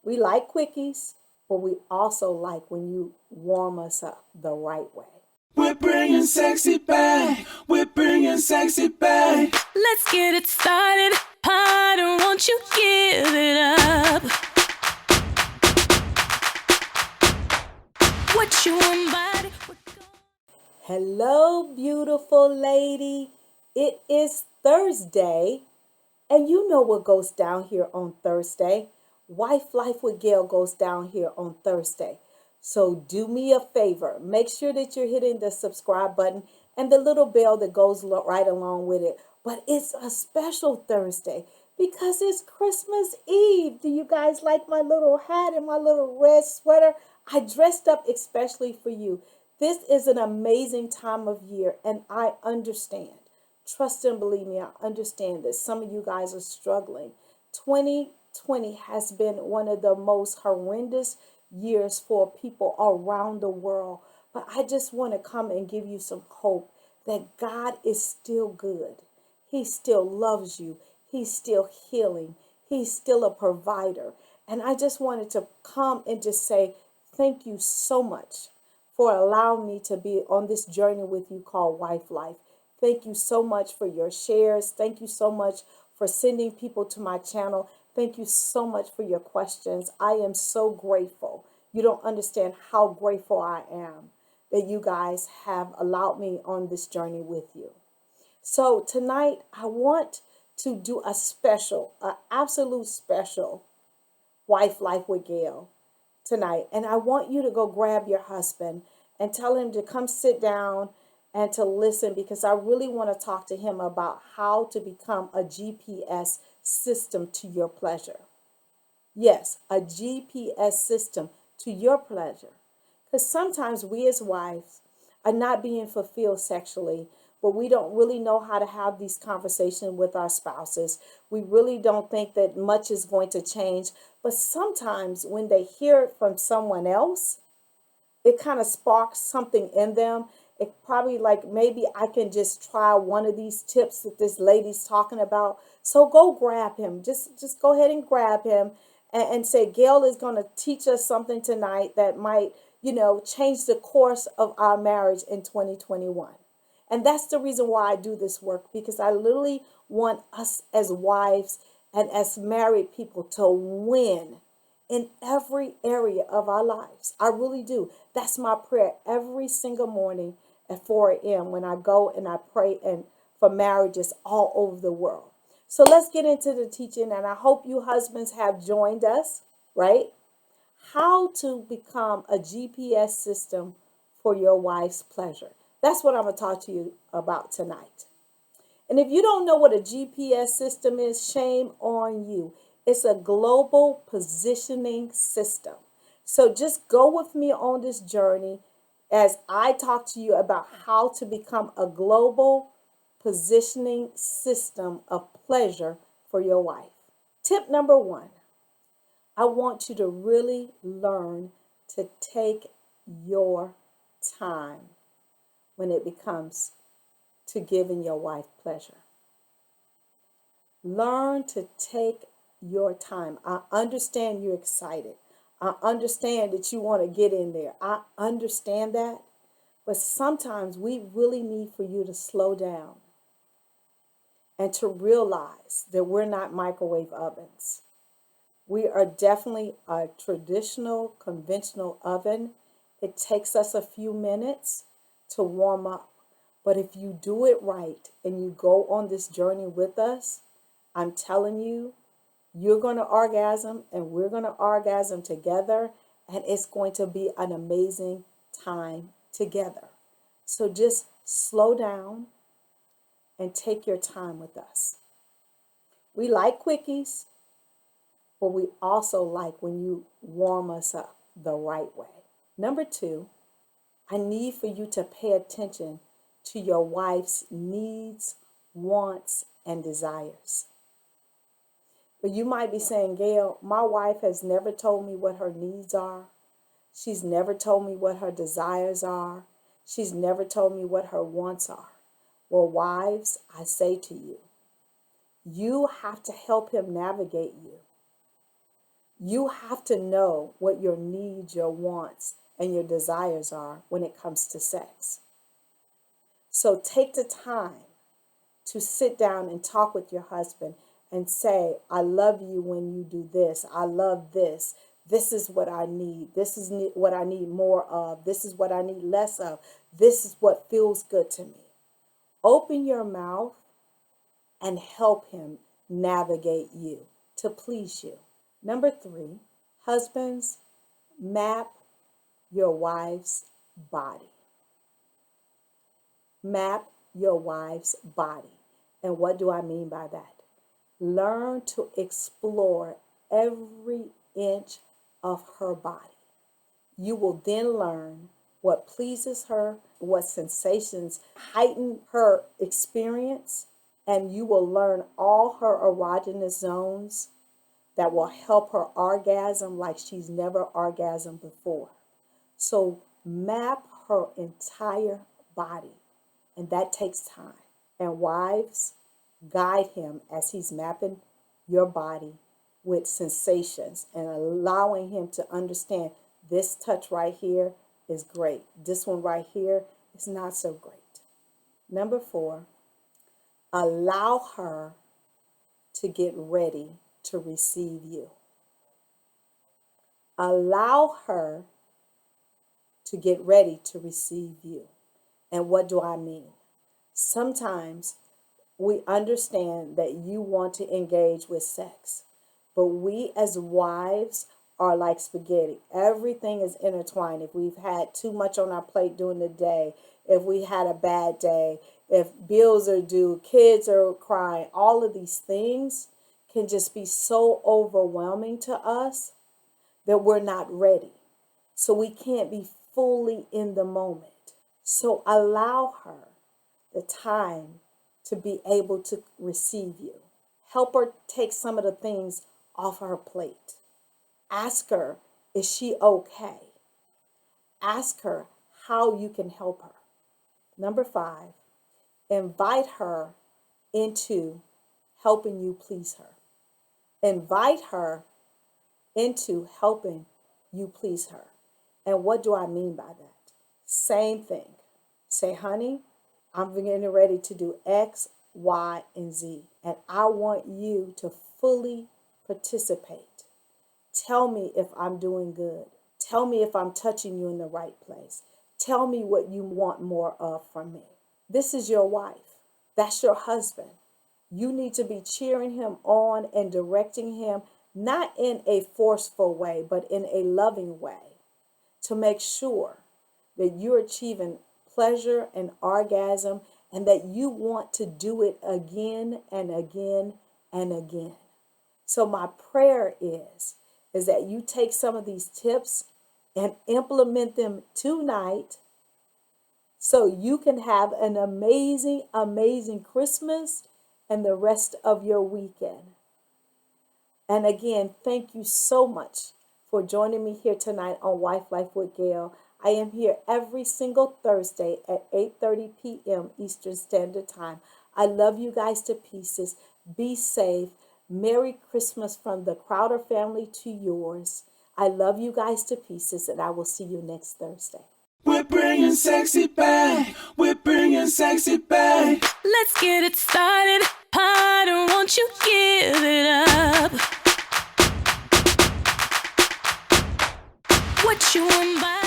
We like quickies, but we also like when you warm us up the right way. We're bringing sexy back. We're bringing sexy back. Let's get it started. Harder, won't you give it up? What you want, body? Hello, beautiful lady. It is Thursday, and you know what goes down here on Thursday. Wife Life with Gail goes down here on Thursday. So do me a favor. Make sure that you're hitting the subscribe button and the little bell that goes right along with it. But it's a special Thursday because it's Christmas Eve. Do you guys like my little hat and my little red sweater? I dressed up especially for you. This is an amazing time of year, and I understand. Trust and believe me, I understand that some of you guys are struggling. 2020 has been one of the most horrendous years for people around the world. But I just want to come and give you some hope that God is still good. He still loves you. He's still healing. He's still a provider. And I just wanted to come and just say thank you so much for allowing me to be on this journey with you called Wife Life. Thank you so much for your shares. Thank you so much for sending people to my channel. Thank you so much for your questions. I am so grateful. You don't understand how grateful I am that you guys have allowed me on this journey with you. So tonight I want to do a special, an absolute special Wife Life with Gail tonight. And I want you to go grab your husband and tell him to come sit down and to listen, because I really want to talk to him about how to become a GPS system to your pleasure. Yes, a GPS system to your pleasure. Because sometimes we as wives are not being fulfilled sexually, but we don't really know how to have these conversations with our spouses. We really don't think that much is going to change. But sometimes when they hear it from someone else, it kind of sparks something in them. It probably like maybe I can just try one of these tips that this lady's talking about. So go grab him. Just go ahead and grab him and say, Gail is going to teach us something tonight that might, change the course of our marriage in 2021. And that's the reason why I do this work, because I literally want us as wives and as married people to win in every area of our lives. I really do. That's my prayer every single morning at 4 a.m. when I go and I pray and for marriages all over the world. So let's get into the teaching, and I hope you husbands have joined us, right? How to become a GPS system for your wife's pleasure. That's what I'm going to talk to you about tonight. And if you don't know what a GPS system is, shame on you. It's a global positioning system. So just go with me on this journey as I talk to you about how to become a global positioning system of pleasure for your wife. Tip number 1, I want you to really learn to take your time when it becomes to giving your wife pleasure. Learn to take your time. I understand you're excited. I understand that you want to get in there. I understand that. But sometimes we really need for you to slow down and to realize that we're not microwave ovens. We are definitely a traditional, conventional oven. It takes us a few minutes to warm up. But if you do it right and you go on this journey with us, I'm telling you, you're going to orgasm and we're going to orgasm together, and it's going to be an amazing time together. So just slow down and take your time with us. We like quickies, but we also like when you warm us up the right way. Number 2, I need for you to pay attention to your wife's needs, wants, and desires. But you might be saying, Gail, my wife has never told me what her needs are. She's never told me what her desires are. She's never told me what her wants are. Well, wives, I say to you, you have to help him navigate you. You have to know what your needs, your wants, and your desires are when it comes to sex. So take the time to sit down and talk with your husband and say, I love you when you do this. I love this. This is what I need. This is what I need more of. This is what I need less of. This is what feels good to me. Open your mouth and help him navigate you to please you. Number 3, husbands, map your wife's body. Map your wife's body. And what do I mean by that? Learn to explore every inch of her body. You will then learn what pleases her, what sensations heighten her experience, and you will learn all her erogenous zones that will help her orgasm like she's never orgasmed before. So map her entire body, and that takes time. And wives, guide him as he's mapping your body with sensations and allowing him to understand this touch right here is great. This one right here is not so great. Number 4, allow her to get ready to receive you. Allow her to get ready to receive you. And what do I mean? Sometimes we understand that you want to engage with sex, but we as wives are like spaghetti. Everything is intertwined. If we've had too much on our plate during the day, if we had a bad day, if bills are due, kids are crying, all of these things can just be so overwhelming to us that we're not ready. So we can't be fully in the moment. So allow her the time to be able to receive you. Help her take some of the things off her plate. Ask her, is she okay? Ask her how you can help her. Number 5, invite her into helping you please her. Invite her into helping you please her. And what do I mean by that? Same thing. Say, honey, I'm getting ready to do X, Y, and Z. And I want you to fully participate. Tell me if I'm doing good. Tell me if I'm touching you in the right place. Tell me what you want more of from me. This is your wife. That's your husband. You need to be cheering him on and directing him, not in a forceful way, but in a loving way, to make sure that you're achieving pleasure and orgasm and that you want to do it again and again and again. So my prayer is that you take some of these tips and implement them tonight so you can have an amazing, amazing Christmas and the rest of your weekend. And again, thank you so much for joining me here tonight on Wife Life with Gail. I am here every single Thursday at 8:30 p.m. Eastern Standard Time. I love you guys to pieces. Be safe. Merry Christmas from the Crowder family to yours. I love you guys to pieces, and I will see you next Thursday. We're bringing sexy back. We're bringing sexy back. Let's get it started. Harder, won't you give it up? What you want by